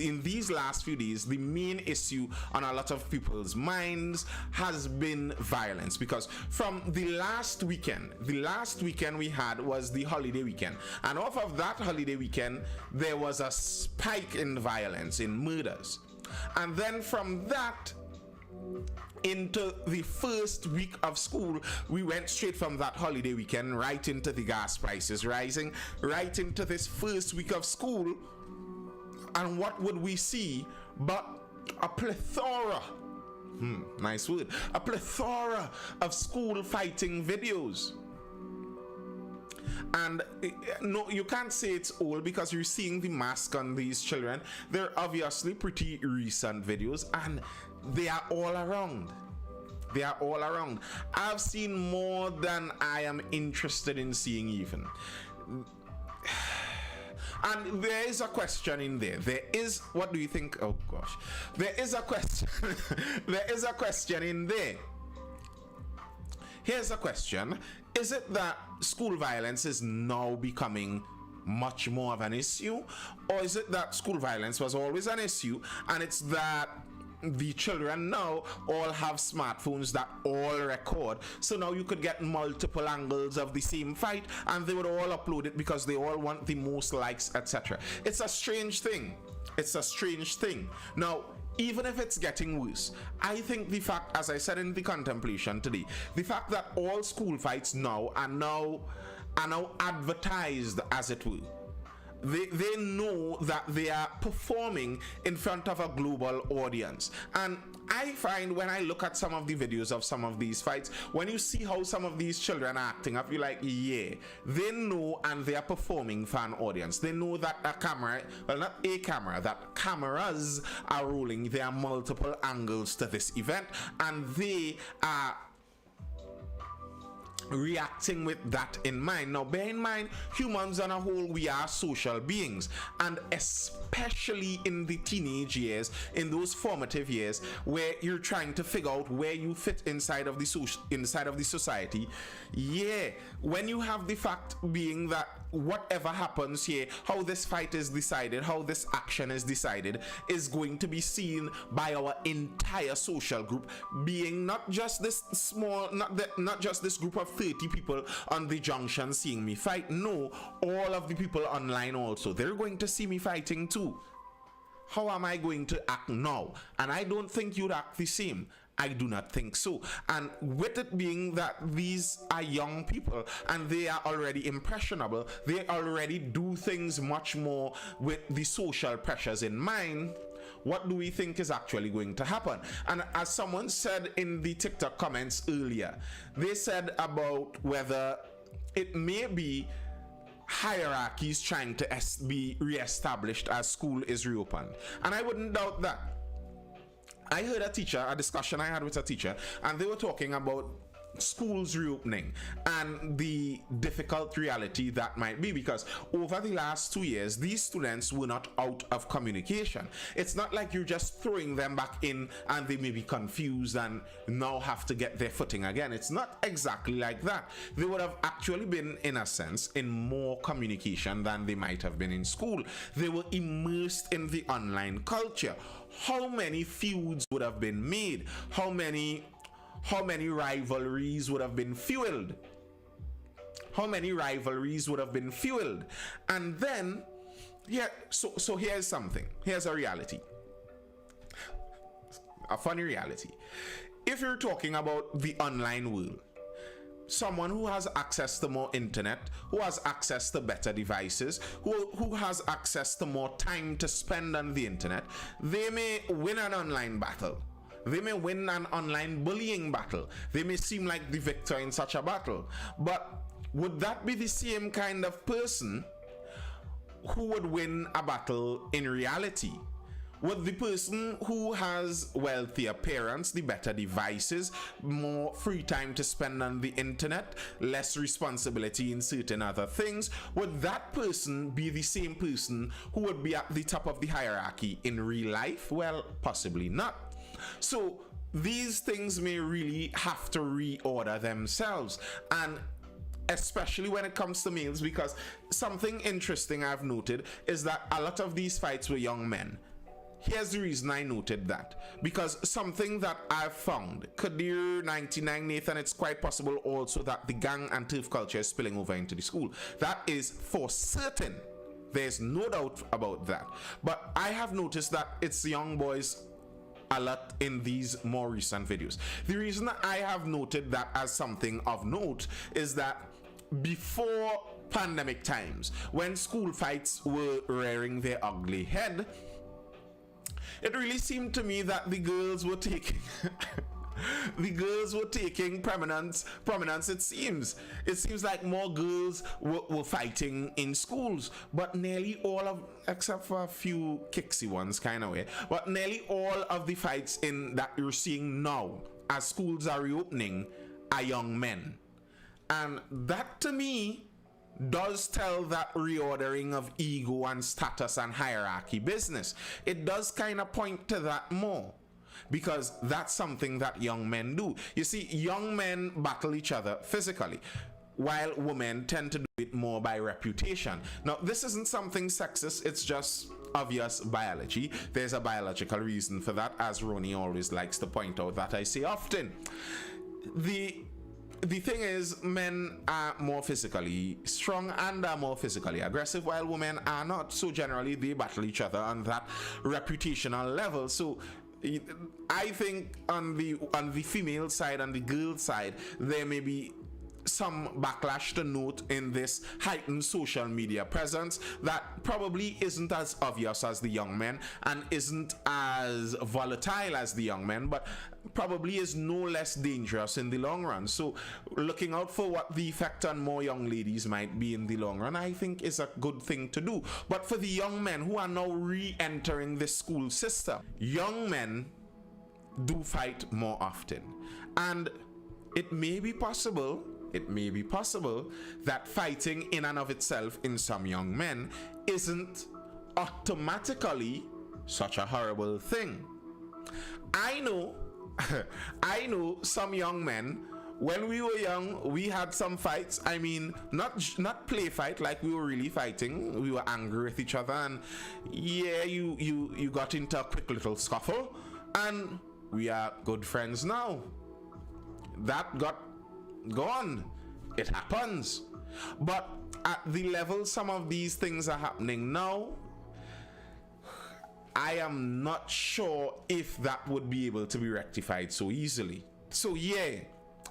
in these last few days, the main issue on a lot of people's minds has been violence, because from the last weekend we had was the holiday weekend, and off of that holiday weekend there was a spike in violence, in murders, and then from that into the first week of school, we went straight from that holiday weekend right into the gas prices rising, right into this first week of school. And what would we see but a plethora, nice word, a plethora of school fighting videos. And no, you can't say it's old, because you're seeing the mask on these children. They're obviously pretty recent videos, and they are all around. They are all around. I've seen more than I am interested in seeing even. And there is a question in there. There is, what do you think? Oh gosh. There is a question. There is a question in there. Here's a question. Is it that school violence is now becoming much more of an issue? Or is it that school violence was always an issue, and it's that the children now all have smartphones that all record, so now you could get multiple angles of the same fight and they would all upload it because they all want the most likes, etc. It's a strange thing. It's a strange thing. Now, even if it's getting worse, I think the fact, as I said in the contemplation today, the fact that all school fights now are now advertised, as it were. They know that they are performing in front of a global audience. And I find when I look at some of the videos of some of these fights, when you see how some of these children are acting up, you're like, yeah, they know, and they are performing for an audience. They know that a camera, well, not a camera, that cameras are rolling. There are multiple angles to this event, and they are reacting with that in mind. Now, bear in mind, humans on a whole, we are social beings, and especially in the teenage years, in those formative years where you're trying to figure out where you fit inside of the society. Yeah, when you have the fact being that whatever happens here, how this fight is decided, how this action is decided, is going to be seen by our entire social group, being not just this small, not just this group of 30 people on the junction seeing me fight. No, all of the people online also, they're going to see me fighting too. How am I going to act now? And I don't think you'd act the same. I do not think so. And with it being that these are young people and they are already impressionable, they already do things much more with the social pressures in mind, what do we think is actually going to happen? And as someone said in the TikTok comments earlier, they said about whether it may be hierarchies trying to be re-established as school is reopened. And I wouldn't doubt that. I heard a discussion I had with a teacher, and they were talking about schools reopening and the difficult reality that might be, because over the last 2 years these students were not out of communication. It's not like you're just throwing them back in and they may be confused and now have to get their footing again. It's not exactly like that. They would have actually been, in a sense, in more communication than they might have been in school. They were immersed in the online culture. How many feuds would have been made? How many rivalries would have been fueled? How many rivalries would have been fueled? And then, yeah, so here's something. Here's a reality. A funny reality. If you're talking about the online world, someone who has access to more internet, who has access to better devices, who has access to more time to spend on the internet, they may win an online battle. They may win an online bullying battle. They may seem like the victor in such a battle. But would that be the same kind of person who would win a battle in reality? Would the person who has wealthier parents, the better devices, more free time to spend on the internet, less responsibility in certain other things, would that person be the same person who would be at the top of the hierarchy in real life? Well, possibly not. So these things may really have to reorder themselves, and especially when it comes to males, because something interesting I've noted is that a lot of these fights were young men. Here's the reason I noted that. Because something that I've found, Kadir 99, Nathan, it's quite possible also that the gang and turf culture is spilling over into the school. That is for certain. There's no doubt about that. But I have noticed that it's young boys a lot in these more recent videos. The reason that I have noted that as something of note is that before pandemic times, when school fights were rearing their ugly head, it really seemed to me that the girls were taking prominence. It seems like more girls were fighting in schools, but nearly all of, except for a few kicksy ones kind of way, but nearly all of the fights in that you're seeing now as schools are reopening are young men. And that to me does tell that reordering of ego and status and hierarchy business. It does kind of point to that more, because that's something that young men do. You see, young men battle each other physically, while women tend to do it more by reputation. Now, this isn't something sexist, it's just obvious biology. There's a biological reason for that, as Ronnie always likes to point out, that I say often. The thing is, men are more physically strong and are more physically aggressive, while women are not. So generally, they battle each other on that reputational level. So I think on the female side, on the girl side, there may be some backlash to note in this heightened social media presence that probably isn't as obvious as the young men and isn't as volatile as the young men, but probably is no less dangerous in the long run. So looking out for what the effect on more young ladies might be in the long run, I think is a good thing to do. But for the young men who are now re-entering the school system, young men do fight more often, and it may be possible that fighting in and of itself in some young men isn't automatically such a horrible thing. I know some young men, when we were young, we had some fights. I mean, not play fight, like we were really fighting. We were angry with each other, and yeah, you got into a quick little scuffle, and we are good friends now. That got gone. It happens. But at the level some of these things are happening now, I am not sure if that would be able to be rectified so easily. So yeah,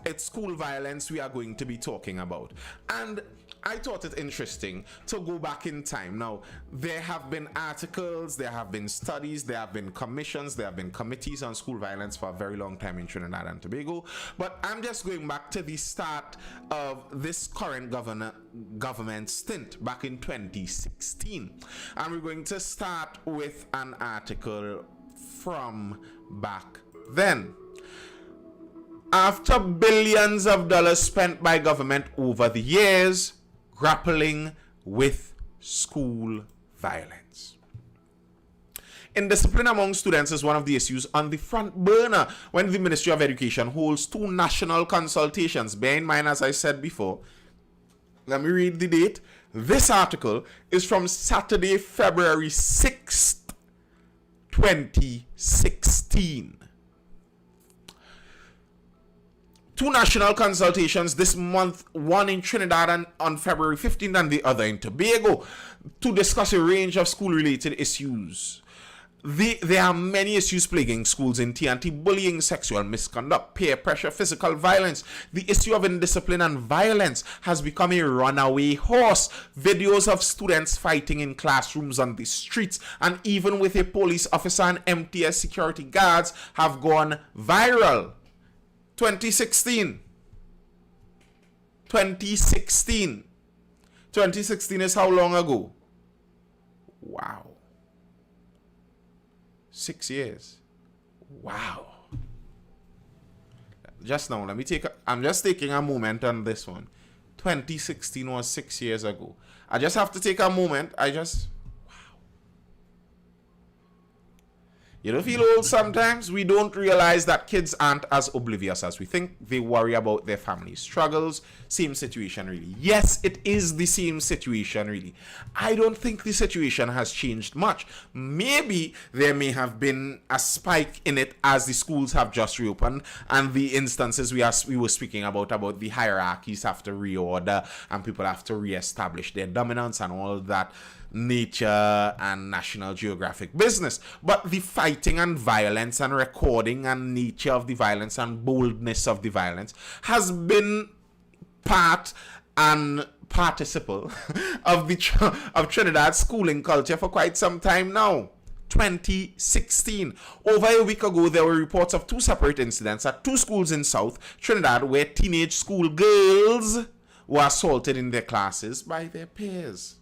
it's school violence we are going to be talking about. And I thought it interesting to go back in time. Now, there have been articles, there have been studies, there have been commissions, there have been committees on school violence for a very long time in Trinidad and Tobago. But I'm just going back to the start of this current government stint back in 2016. And we're going to start with an article from back then. After billions of dollars spent by government over the years grappling with school violence, indiscipline among students is one of the issues on the front burner when the Ministry of Education holds 2 national consultations. Bear in mind, as I said before, let me read the date. This article is from Saturday, February 6th, 2016. 2 national consultations this month, one in Trinidad and on February 15th and the other in Tobago, to discuss a range of school-related issues. There are many issues plaguing schools in T&T: bullying, sexual misconduct, peer pressure, physical violence. The issue of indiscipline and violence has become a runaway horse. Videos of students fighting in classrooms, on the streets, and even with a police officer and MTS security guards have gone viral. 2016 is how long ago? Wow. 6 years. Wow. Just now, I'm just taking a moment on this one. 2016 was 6 years ago. I just have to take a moment. Wow. You don't feel old sometimes? We don't realize that kids aren't as oblivious as we think. They worry about their family struggles. Same situation, really. Yes, it is the same situation, really. I don't think the situation has changed much. Maybe there may have been a spike in it as the schools have just reopened, and the instances we were speaking about the hierarchies have to reorder and people have to reestablish their dominance and all that Nature and National Geographic business. But the fighting and violence and recording and nature of the violence and boldness of the violence has been part and participle of Trinidad schooling culture for quite some time now. 2016. Over a week ago, there were reports of 2 separate incidents at 2 schools in South Trinidad where teenage school girls were assaulted in their classes by their peers.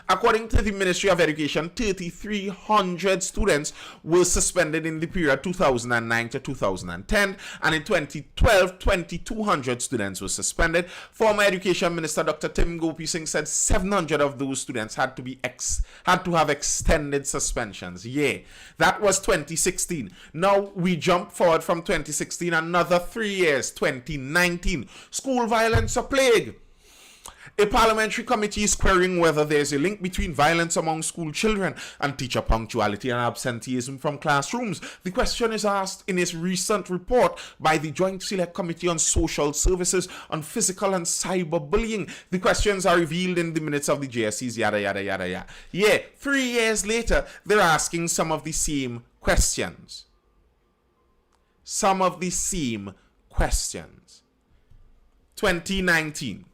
According to the Ministry of Education, 3,300 students were suspended in the period 2009 to 2010, and in 2012, 2,200 students were suspended. Former Education Minister Dr. Tim Gopi Singh said 700 of those students had to have extended suspensions. Yeah, that was 2016. Now we jump forward from 2016 another 3 years, 2019. School violence a plague. A parliamentary committee is querying whether there is a link between violence among school children and teacher punctuality and absenteeism from classrooms. The question is asked in its recent report by the Joint Select Committee on Social Services on Physical and Cyberbullying. The questions are revealed in the minutes of the JSCs, yada, yada, yada, yada. Yeah, 3 years later, they're asking some of the same questions. 2019.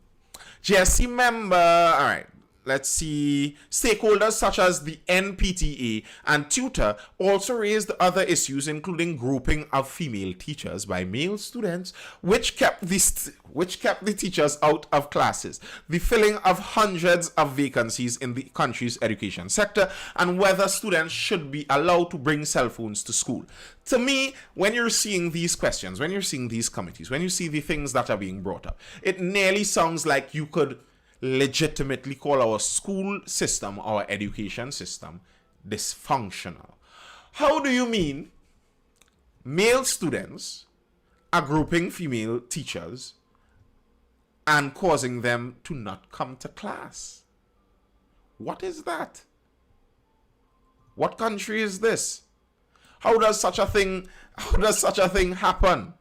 JSC member, all right, let's see, stakeholders such as the NPTA and tutor also raised other issues, including grouping of female teachers by male students, which kept the teachers out of classes, the filling of hundreds of vacancies in the country's education sector, and whether students should be allowed to bring cell phones to school. To me, when you're seeing these questions, when you're seeing these committees, when you see the things that are being brought up, it nearly sounds like you could legitimately call our school system, our education system, dysfunctional. How do you mean male students are grouping female teachers and causing them to not come to class? What is that? What country is this? How does such a thing happen?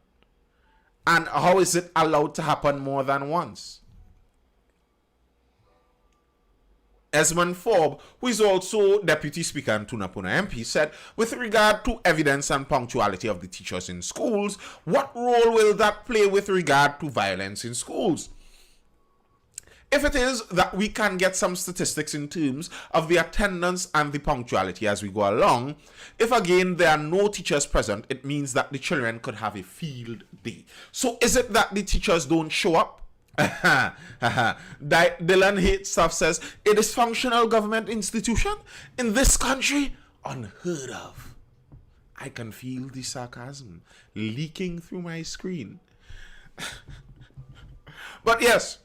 And how is it allowed to happen more than once? Esmond Forbes, who is also Deputy Speaker and Tunapuna MP, said, with regard to evidence and punctuality of the teachers in schools, what role will that play with regard to violence in schools? If it is that we can get some statistics in terms of the attendance and the punctuality as we go along, if again there are no teachers present, it means that the children could have a field day. So is it that the teachers don't show up? Dylan Hate Stuff says, a dysfunctional government institution in this country? Unheard of. I can feel the sarcasm leaking through my screen. But yes,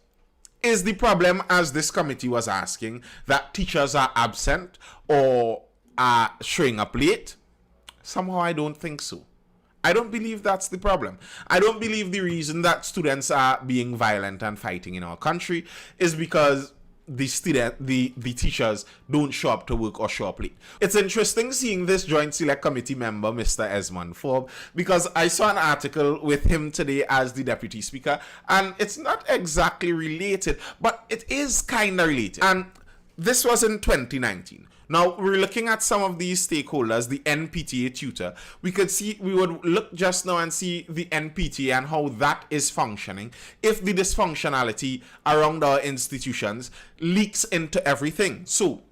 is the problem, as this committee was asking, that teachers are absent or are showing up late? Somehow I don't think so. I don't believe that's the problem. I don't believe the reason that students are being violent and fighting in our country is because the teachers don't show up to work or show up late. It's interesting seeing this Joint Select Committee member, Mr. Esmond Forbes, because I saw an article with him today as the Deputy Speaker, and it's not exactly related, but it is kind of related. And this was in 2019. Now, we're looking at some of these stakeholders, the NPTA tutor. We would look just now and see the NPTA and how that is functioning if the dysfunctionality around our institutions leaks into everything. So,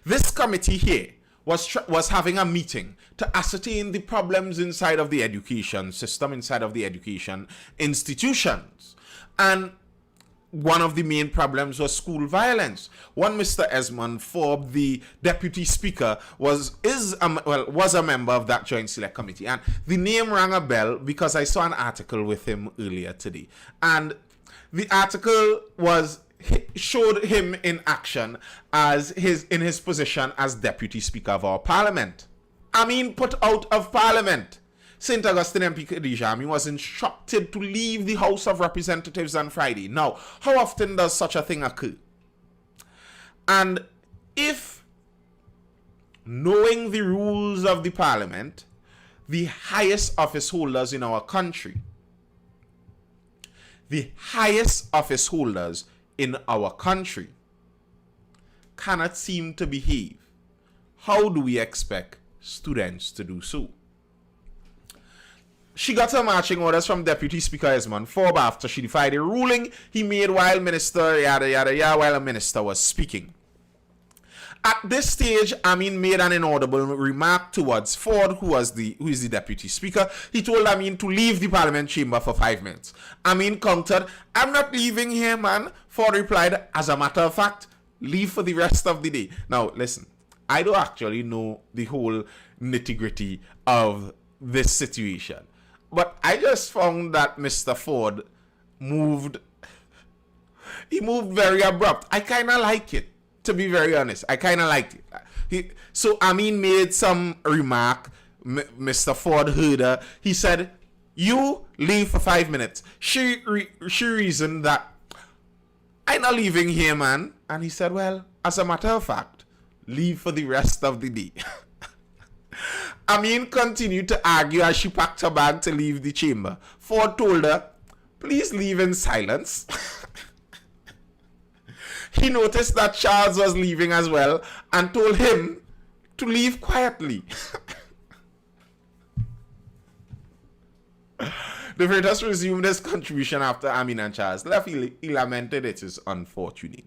this committee here was having a meeting to ascertain the problems inside of the education system, inside of the education institutions. And one of the main problems was school violence. One Mr. Esmond Forbes, the Deputy Speaker, was a member of that Joint Select Committee. And the name rang a bell because I saw an article with him earlier today. And the article was showed him in action in his position as Deputy Speaker of our Parliament. Put out of Parliament. St. Augustine MP Khadija Amin was instructed to leave the House of Representatives on Friday. Now, how often does such a thing occur? And if, knowing the rules of the Parliament, the highest office holders in our country, cannot seem to behave, how do we expect students to do so? She got her marching orders from Deputy Speaker Esmond Forbes after she defied a ruling he made while a minister was speaking. At this stage, Amin made an inaudible remark towards Ford, who is the Deputy Speaker. He told Amin to leave the Parliament chamber for 5 minutes. Amin countered, "I'm not leaving here, man." Ford replied, "As a matter of fact, leave for the rest of the day." Now, listen, I don't actually know the whole nitty-gritty of this situation, but I just found that Mr. Ford moved very abrupt. I kind of like it. To be very honest, I kind of liked it. So Amin made some remark. Mr. Ford heard her. He said, "You leave for 5 minutes." She reasoned that, "I'm not leaving here, man." And he said, "Well, as a matter of fact, leave for the rest of the day." Amin continued to argue as she packed her bag to leave the chamber. Ford told her, "Please leave in silence." He noticed that Charles was leaving as well and told him to leave quietly. The Veritas resumed his contribution after Amin and Charles left. He lamented it is unfortunate.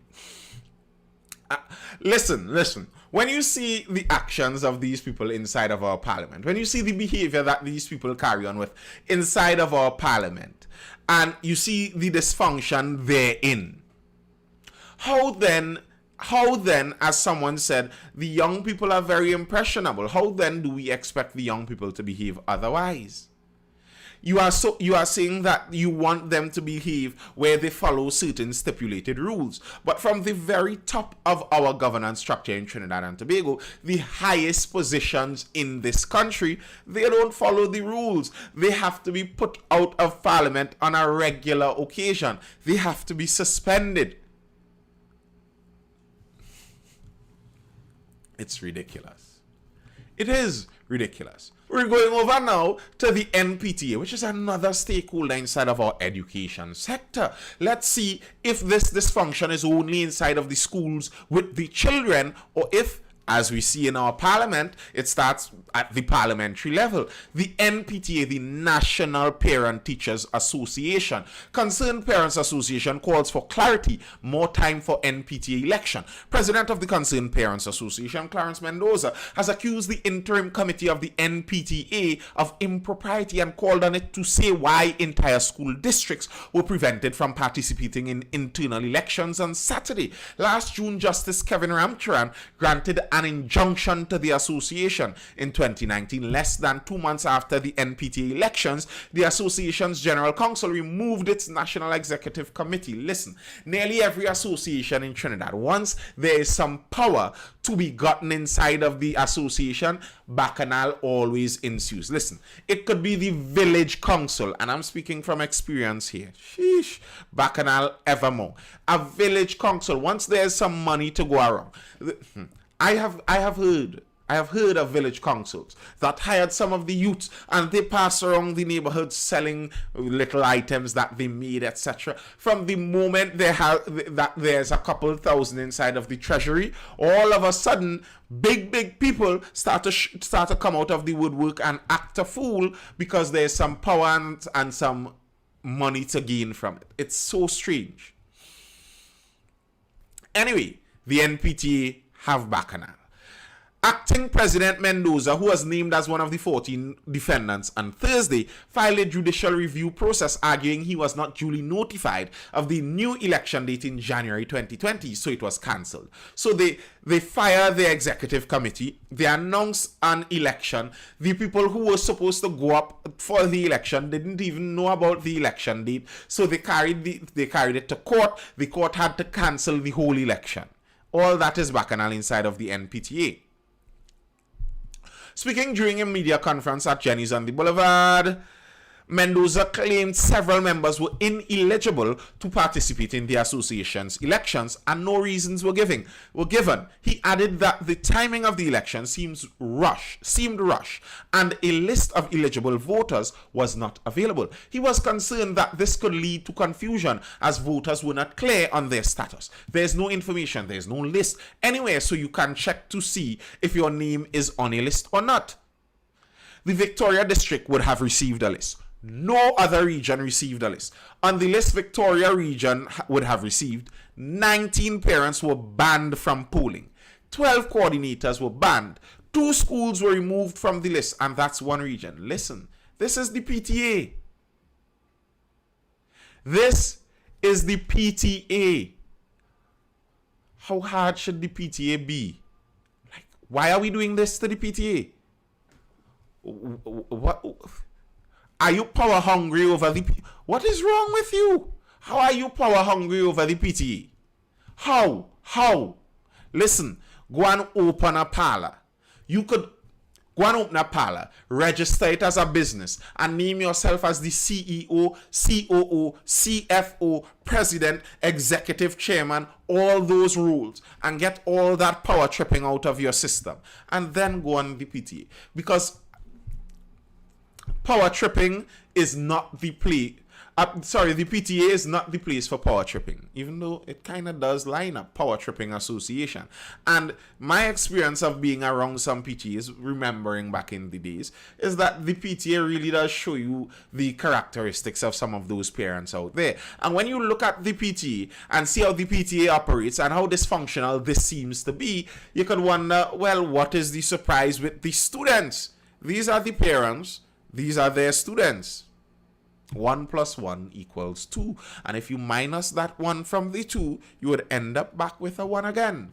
Listen. When you see the actions of these people inside of our Parliament, when you see the behavior that these people carry on with inside of our Parliament, and you see the dysfunction therein, how then, as someone said, the young people are very impressionable. How then do we expect the young people to behave otherwise? You are saying that you want them to behave where they follow certain stipulated rules. But from the very top of our governance structure in Trinidad and Tobago, the highest positions in this country, they don't follow the rules. They have to be put out of Parliament on a regular occasion. They have to be suspended. It's ridiculous. It is ridiculous. We're going over now to the NPTA, which is another stakeholder inside of our education sector. Let's see if this dysfunction is only inside of the schools with the children, or if, as we see in our Parliament, it starts at the parliamentary level. The NPTA, the National Parent Teachers Association, Concerned Parents Association, calls for clarity, more time for NPTA election. President of the Concerned Parents Association, Clarence Mendoza, has accused the interim committee of the NPTA of impropriety and called on it to say why entire school districts were prevented from participating in internal elections on Saturday. Last June, Justice Kevin Ramcharan granted an injunction to the association. In 2019, less than 2 months after the NPTA elections, the association's general council removed its national executive committee. Listen, nearly every association in Trinidad, once there is some power to be gotten inside of the association, bacchanal always ensues. Listen, it could be the village council, and I'm speaking from experience here. Sheesh, bacchanal evermore. A village council, once there's some money to go around. I have heard of village councils that hired some of the youths and they pass around the neighborhood selling little items that they made, etc. From the moment there's a couple thousand inside of the treasury, all of a sudden big people start to come out of the woodwork and act a fool because there's some power and some money to gain from it. It's so strange. Anyway, the NPTA have bacchanal. Acting President Mendoza, who was named as one of the 14 defendants on Thursday, filed a judicial review process arguing he was not duly notified of the new election date in January 2020, so it was cancelled. So they fired the executive committee, they announced an election. The people who were supposed to go up for the election didn't even know about the election date, so they carried it to court. The court had to cancel the whole election. All that is bacchanal inside of the NPTA. Speaking during a media conference at Jenny's on the Boulevard, Mendoza claimed several members were ineligible to participate in the association's elections and no reasons were given. He added that the timing of the election seemed rushed and a list of eligible voters was not available. He was concerned that this could lead to confusion as voters were not clear on their status. There's no information, there's no list anywhere so you can check to see if your name is on a list or not. The Victoria district would have received a list. No other region received a list. On the list Victoria region would have received, 19 parents were banned from polling. 12 coordinators were banned. 2 schools were removed from the list, and that's one region. Listen, this is the PTA. This is the PTA. How hard should the PTA be? Like, why are we doing this to the PTA? What? Are you power hungry over the... What is wrong with you? How are you power hungry over the PTA? How? Listen, go and open a parlor. You could go and open a parlor, register it as a business, and name yourself as the CEO, COO, CFO, president, executive chairman, all those rules, and get all that power tripping out of your system. And then go on the PTA. Because power tripping is not the place. The PTA is not the place for power tripping, even though it kind of does line up, Power Tripping Association. And my experience of being around some PTAs, remembering back in the days, is that the PTA really does show you the characteristics of some of those parents out there. And when you look at the PTA and see how the PTA operates and how dysfunctional this seems to be, you could wonder, well, what is the surprise with the students? These are the parents. These are their students. 1 + 1 = 2. And if you minus that 1 from the 2, you would end up back with a 1 again.